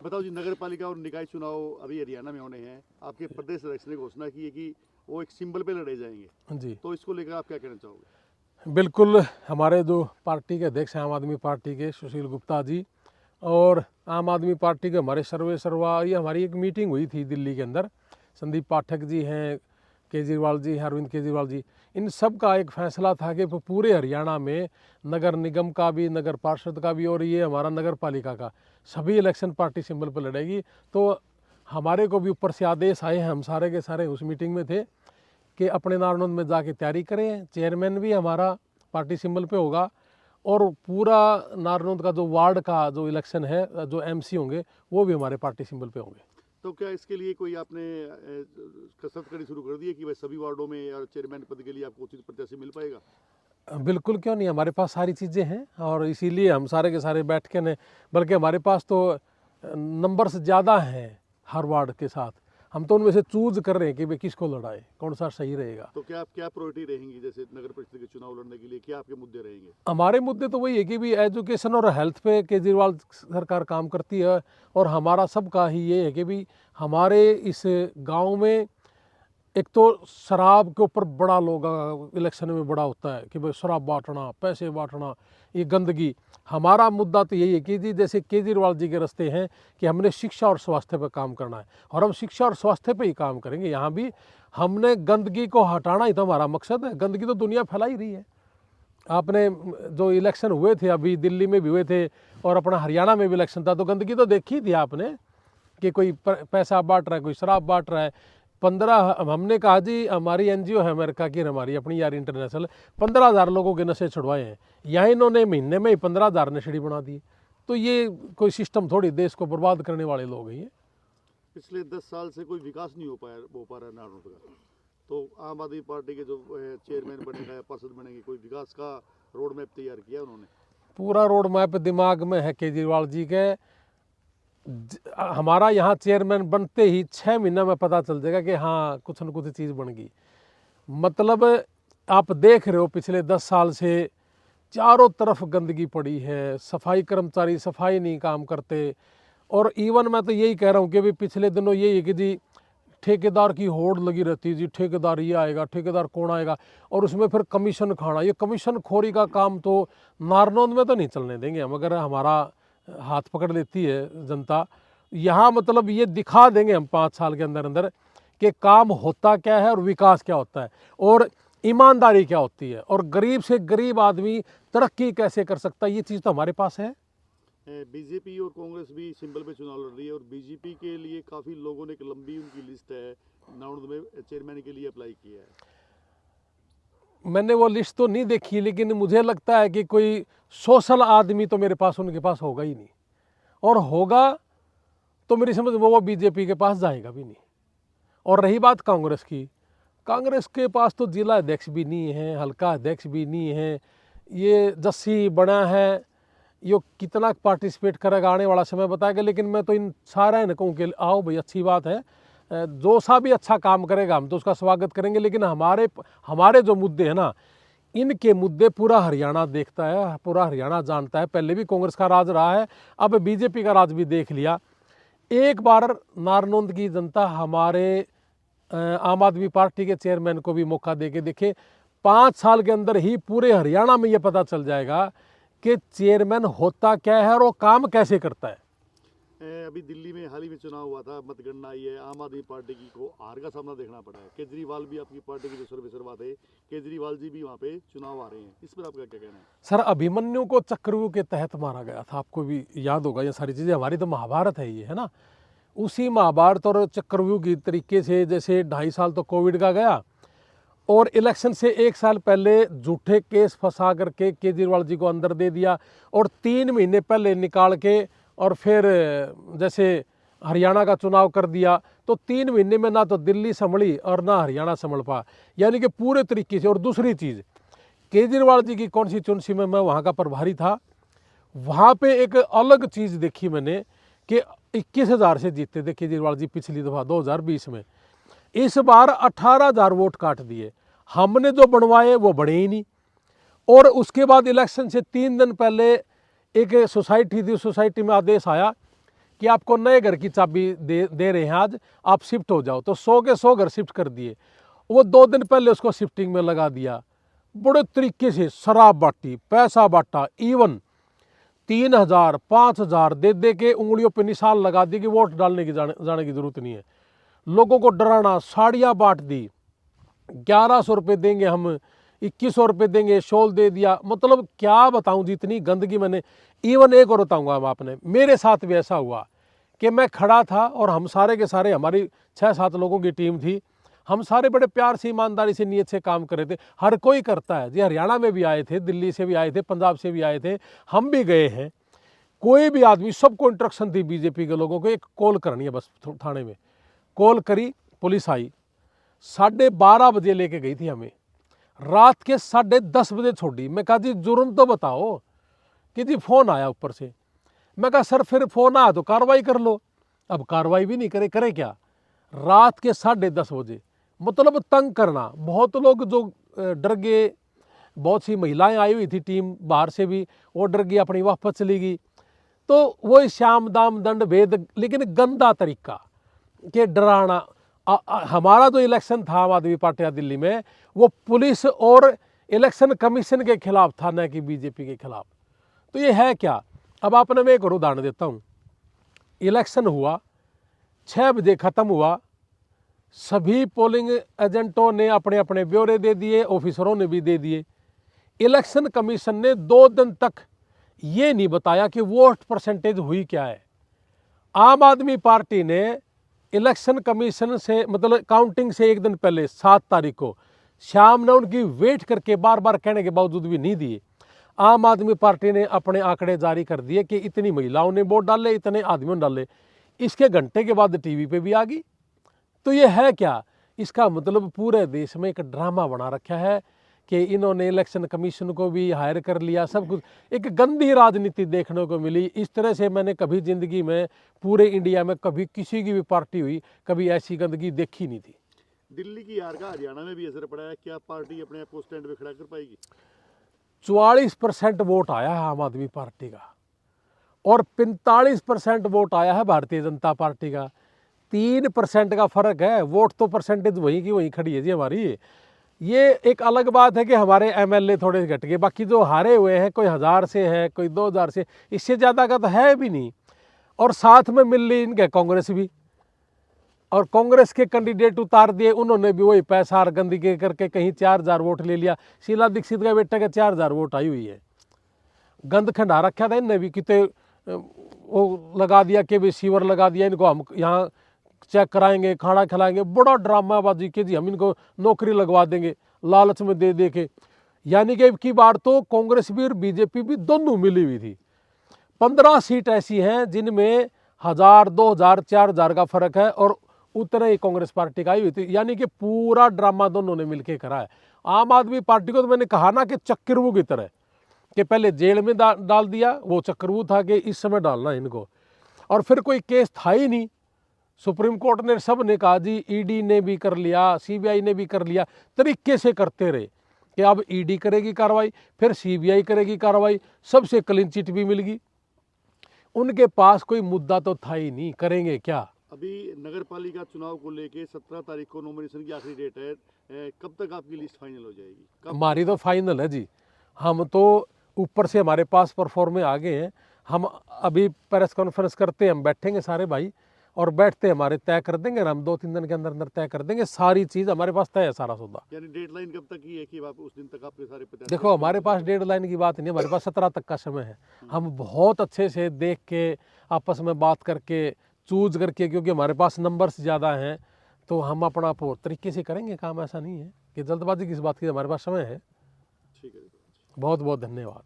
बताओ जी, नगर पालिका और निकाय चुनाव अभी हरियाणा में होने हैं। आपके प्रदेश अध्यक्ष ने घोषणा की है कि वो एक सिंबल पे लड़े जाएंगे जी तो इसको लेकर आप क्या कहना चाहोगे? बिल्कुल, हमारे जो पार्टी के अध्यक्ष हैं आम आदमी पार्टी के सुशील गुप्ता जी, और आम आदमी पार्टी के हमारे सर्वे सर्वा, ये हमारी एक मीटिंग हुई थी दिल्ली के अंदर। संदीप पाठक जी हैं, केजरीवाल जी हैं, अरविंद केजरीवाल जी, इन सब का एक फैसला था कि पूरे हरियाणा में नगर निगम का भी, नगर पार्षद का भी और ये हमारा नगर पालिका का सभी इलेक्शन पार्टी सिंबल पर लड़ेगी। तो हमारे को भी ऊपर से आदेश आए हैं, हम सारे के सारे उस मीटिंग में थे कि अपने नारनौंद में जाके तैयारी करें। चेयरमैन भी हमारा पार्टी सिंबल पे होगा और पूरा नारनौंद का जो वार्ड का जो इलेक्शन है, जो एमसी होंगे वो भी हमारे पार्टी सिंबल पे होंगे। तो क्या इसके लिए कोई आपने कसरत करनी शुरू कर दी है कि भाई सभी वार्डों में या चेयरमैन पद के लिए आपको उचित प्रत्याशी मिल पाएगा? बिल्कुल, क्यों नहीं, हमारे पास सारी चीज़ें हैं और इसीलिए हम सारे के सारे बैठ के ने, बल्कि हमारे पास तो नंबर्स ज़्यादा हैं हर वार्ड के साथ। हम तो उनमें से चूज कर रहे हैं कि भाई किसको लड़ाए, कौन सा सही रहेगा। तो क्या प्रायोरिटी रहेंगी, जैसे नगर परिषद के चुनाव लड़ने के लिए क्या आपके मुद्दे रहेंगे? हमारे मुद्दे तो वही है कि भी एजुकेशन और हेल्थ पे केजरीवाल सरकार काम करती है और हमारा सबका ही ये है कि भी हमारे इस गांव में एक तो शराब के ऊपर बड़ा लोग इलेक्शन में बड़ा होता है कि भाई शराब बांटना, पैसे बांटना, ये गंदगी। हमारा मुद्दा तो यही है कि जी जैसे केजरीवाल जी के रास्ते हैं कि हमने शिक्षा और स्वास्थ्य पर काम करना है और हम शिक्षा और स्वास्थ्य पे ही काम करेंगे। यहाँ भी हमने गंदगी को हटाना ही तो हमारा मकसद है। गंदगी तो दुनिया फैला ही रही है। आपने जो इलेक्शन हुए थे अभी दिल्ली में भी हुए थे और अपना हरियाणा में भी इलेक्शन था, तो गंदगी तो देखी थी आपने कि कोई पैसा बांट रहा है, कोई शराब बांट रहा है। 15 हमने कहा जी, हमारी एनजीओ है अमेरिका की, हमारी अपनी यार इंटरनेशनल, 15,000 लोगों के नशे छुड़वाए हैं। यहाँ इन्होंने महीने में ही 15,000 नशेड़ी बना दिए। तो ये कोई सिस्टम थोड़ी, देश को बर्बाद करने वाले लोग हैं ये। पिछले 10 साल से कोई विकास नहीं हो पा रहा है नारनौंद का। तो आम आदमी पार्टी के जो चेयरमैन बनेगा या पार्षद बनेंगे, कोई विकास का रोड मैप तैयार किया उन्होंने? पूरा रोड मैप दिमाग में है केजरीवाल जी के। हमारा यहाँ चेयरमैन बनते ही 6 महीने में पता चल जाएगा कि हाँ कुछ न कुछ चीज़ बन गई। मतलब आप देख रहे हो पिछले 10 साल से चारों तरफ गंदगी पड़ी है, सफाई कर्मचारी सफाई नहीं काम करते। और इवन मैं तो यही कह रहा हूँ कि भी पिछले दिनों यही है कि जी ठेकेदार की होड़ लगी रहती है जी, ठेकेदार ये आएगा, ठेकेदार कौन आएगा, और उसमें फिर कमीशन खाना। ये कमीशन खोरी का काम तो नारनौंद में तो नहीं चलने देंगे हम। अगर हमारा हाथ पकड़ लेती है जनता यहाँ, मतलब ये दिखा देंगे हम 5 साल के अंदर अंदर कि काम होता क्या है और विकास क्या होता है और ईमानदारी क्या होती है और गरीब से गरीब आदमी तरक्की कैसे कर सकता है। ये चीज़ तो हमारे पास है। बीजेपी और कांग्रेस भी सिंबल पे चुनाव लड़ रही है और बीजेपी के लिए काफ़ी लोगों ने एक लंबी उनकी लिस्ट है नारनौंद में चेयरमैन के लिए अप्लाई किया है। मैंने वो लिस्ट तो नहीं देखी, लेकिन मुझे लगता है कि कोई सोशल आदमी तो मेरे पास उनके पास होगा ही नहीं, और होगा तो मेरी समझ वो बीजेपी के पास जाएगा भी नहीं। और रही बात कांग्रेस की, कांग्रेस के पास तो जिला अध्यक्ष भी नहीं है, हल्का अध्यक्ष भी नहीं है। ये जस्सी बना है, ये कितना पार्टिसिपेट करेगा आने वाला समय बताएगा। लेकिन मैं तो इन सारे ने कहूँ कि आओ भाई, अच्छी बात है, जो सा भी अच्छा काम करेगा हम तो उसका स्वागत करेंगे। लेकिन हमारे जो मुद्दे हैं ना, इनके मुद्दे पूरा हरियाणा देखता है, पूरा हरियाणा जानता है। पहले भी कांग्रेस का राज रहा है, अब बीजेपी का राज भी देख लिया। एक बार नारनौंद की जनता हमारे आम आदमी पार्टी के चेयरमैन को भी मौका दे के देखे। 5 साल के अंदर ही पूरे हरियाणा में ये पता चल जाएगा कि चेयरमैन होता क्या है और वो काम कैसे करता है। अभी दिल्ली में हाल ही में चुनाव हुआ था, मतगणना आई है, आम आदमी पार्टी की को हार का सामना देखना पड़ा है। केजरीवाल भी आपकी पार्टी की जो सर्वेसर्वा थे, केजरीवाल जी भी वहाँ पे चुनाव आ रहे हैं, इस पर आपका क्या कहना है? सर, अभिमन्यु को चक्रव्यूह के तहत मारा गया था, आपको भी याद होगा ये सारी चीज़ें। हमारी तो महाभारत है ये, है ना। उसी महाभारत और चक्रव्यूह की तरीके से जैसे 2.5 साल तो कोविड का गया और इलेक्शन से 1 साल पहले झूठे केस फंसा करके केजरीवाल जी को अंदर दे दिया और 3 महीने पहले निकाल के और फिर जैसे हरियाणा का चुनाव कर दिया। तो 3 महीने में ना तो दिल्ली संभली और ना हरियाणा संभल पा, यानी कि पूरे तरीके से। और दूसरी चीज़, केजरीवाल जी की कॉन्स्टिट्यूंसी में मैं वहाँ का प्रभारी था, वहाँ पे एक अलग चीज़ देखी मैंने कि 21,000 से जीते थे केजरीवाल जी पिछली दफ़ा 2020 में। इस बार 18,000 वोट काट दिए। हमने जो बनवाए वो बने ही नहीं। और उसके बाद इलेक्शन से 3 दिन पहले एक सोसाइटी थी, उस सोसाइटी में आदेश आया कि आपको नए घर की चाबी दे रहे हैं, आज आप शिफ्ट हो जाओ। तो 100 के 100 घर शिफ्ट कर दिए। वो 2 दिन पहले उसको शिफ्टिंग में लगा दिया, बड़े तरीके से शराब बांटी, पैसा बांटा, इवन 3,000 5,000 दे दे के उंगलियों पे निशान लगा दिए कि वोट डालने की जाने की जरूरत नहीं है। लोगों को डराना, साड़ियाँ बांट दी, 1100 रुपये देंगे हम, 2100 रुपये देंगे, शॉल दे दिया। मतलब क्या बताऊं, जितनी गंदगी मैंने। इवन एक और बताऊंगा हम आपने, मेरे साथ भी ऐसा हुआ कि मैं खड़ा था और हम सारे के सारे, हमारी 6-7 लोगों की टीम थी, हम सारे बड़े प्यार से, ईमानदारी से, नियत से काम कर रहे थे। हर कोई करता है जी, हरियाणा में भी आए थे, दिल्ली से भी आए थे, पंजाब से भी आए थे, हम भी गए हैं। कोई भी आदमी, सबको इंस्ट्रक्शन थी बीजेपी के लोगों को, एक कॉल करनी है बस थाने में। कॉल करी, पुलिस आई, 12:30 बजे लेके गई थी हमें, रात के 10:30 बजे छोड़ी। मैं कहा जी जुर्म तो बताओ, कि जी फोन आया ऊपर से। मैं कहा सर फिर फोन आया तो कार्रवाई कर लो। अब कार्रवाई भी नहीं करे क्या? रात के 10:30 बजे, मतलब तंग करना। बहुत लोग जो डर गए, बहुत सी महिलाएं आई हुई थी टीम बाहर से भी, वो डर गई, अपनी वापस चली गई। तो वही श्याम दाम दंड भेद, लेकिन गंदा तरीका के डराना। हमारा जो इलेक्शन था आम आदमी पार्टी दिल्ली में, वो पुलिस और इलेक्शन कमीशन के खिलाफ था, न कि बीजेपी के खिलाफ। तो ये है क्या? अब आपने, मैं एक और उदाहरण देता हूँ। इलेक्शन हुआ, 6 बजे खत्म हुआ, सभी पोलिंग एजेंटों ने अपने अपने ब्यौरे दे दिए, ऑफिसरों ने भी दे दिए। इलेक्शन कमीशन ने 2 दिन तक ये नहीं बताया कि वोट परसेंटेज हुई क्या है। आम आदमी पार्टी ने इलेक्शन कमीशन से, मतलब काउंटिंग से 1 दिन पहले 7 तारीख को शाम ने उनकी वेट करके बार बार कहने के बावजूद भी नहीं दिए। आम आदमी पार्टी ने अपने आंकड़े जारी कर दिए कि इतनी महिलाओं ने वोट डाले, इतने आदमियों ने डाले। इसके घंटे के बाद टीवी पे भी आ गई। तो ये है क्या? इसका मतलब पूरे देश में एक ड्रामा बना रखा है कि इन्होंने इलेक्शन कमीशन को भी हायर कर लिया, सब कुछ। एक गंदी राजनीति देखने को मिली। इस तरह से मैंने कभी जिंदगी में, पूरे इंडिया में कभी किसी की भी पार्टी हुई, कभी ऐसी गंदगी देखी नहीं थी। दिल्ली की हार का हरियाणा में भी असर पड़ा है, क्या पार्टी अपने आप को स्टैंड पे खड़ा कर पाएगी? 44% वोट आया है आम आदमी पार्टी का, और 45% वोट आया है भारतीय जनता पार्टी का। 3% का फर्क है। वोट तो परसेंटेज वहीं की वहीं खड़ी है जी हमारी। ये एक अलग बात है कि हमारे एमएलए थोड़े घट गए, बाकी जो हारे हुए हैं, कोई 1000 से है, कोई 2000 से, इससे ज़्यादा का तो है भी नहीं। और साथ में मिल ली इनके कांग्रेस भी, और कांग्रेस के कैंडिडेट उतार दिए, उन्होंने भी वही पैसा और गंदगी करके कहीं 4000 वोट ले लिया। शीला दीक्षित का बेटा के 4000 वोट आई हुई है। गंद खंडा रखा था इनने भी, कितने वो लगा दिया कि भी सीवर लगा दिया, इनको हम यहाँ चेक कराएंगे, खाना खिलाएंगे, बड़ा ड्रामाबाजी के जी, हम इनको नौकरी लगवा देंगे लालच में दे के। यानी कि अब की बार तो कांग्रेस भी और बीजेपी भी दोनों मिली हुई थी। 15 सीट ऐसी हैं जिनमें 1000, 2000, 4000 का फर्क है, और उतना ही कांग्रेस पार्टी का आई हुई थी। यानी कि पूरा ड्रामा दोनों ने मिलकर करा है। आम आदमी पार्टी को तो मैंने कहा ना कि चक्रव्यूह की तरह, कि पहले जेल में डाल दिया, वो चक्रव्यूह था कि इस समय डालना है इनको। और फिर कोई केस था ही नहीं, सुप्रीम कोर्ट ने, सब ने कहा जी, ईडी ने भी कर लिया, सीबीआई ने भी कर लिया, तरीके से करते रहे कि अब ईडी करेगी कार्रवाई, फिर सीबीआई करेगी कार्रवाई, सबसे क्लीन चिट भी मिल गई। उनके पास कोई मुद्दा तो था ही नहीं, करेंगे क्या? अभी नगर पालिका चुनाव को लेके 17 तारीख को नॉमिनेशन की आखिरी डेट है, कब तक आपकी लिस्ट फाइनल हो जाएगी? हमारी तो फाइनल है जी। हम तो ऊपर से हमारे पास परफॉर्मे आ गए हैं। हम अभी प्रेस कॉन्फ्रेंस करते हैं, हम बैठेंगे सारे भाई, और बैठते हमारे तय कर देंगे, और हम 2-3 दिन के अंदर अंदर तय कर देंगे। सारी चीज़ हमारे पास तय है, सारा सौदा। यानी डेडलाइन कब तक की है कि आप उस दिन तक आपके सारे प्रत्याशी? देखो, हमारे पास डेडलाइन की बात नहीं, हमारे पास 17 तक का समय है। हम बहुत अच्छे से देख के, आपस में बात करके, चूज करके, क्योंकि हमारे पास नंबर्स ज़्यादा हैं, तो हम अपना पूरे तरीके से करेंगे काम। ऐसा नहीं है कि जल्दबाजी किस बात की, हमारे पास समय है। ठीक है। बहुत बहुत धन्यवाद।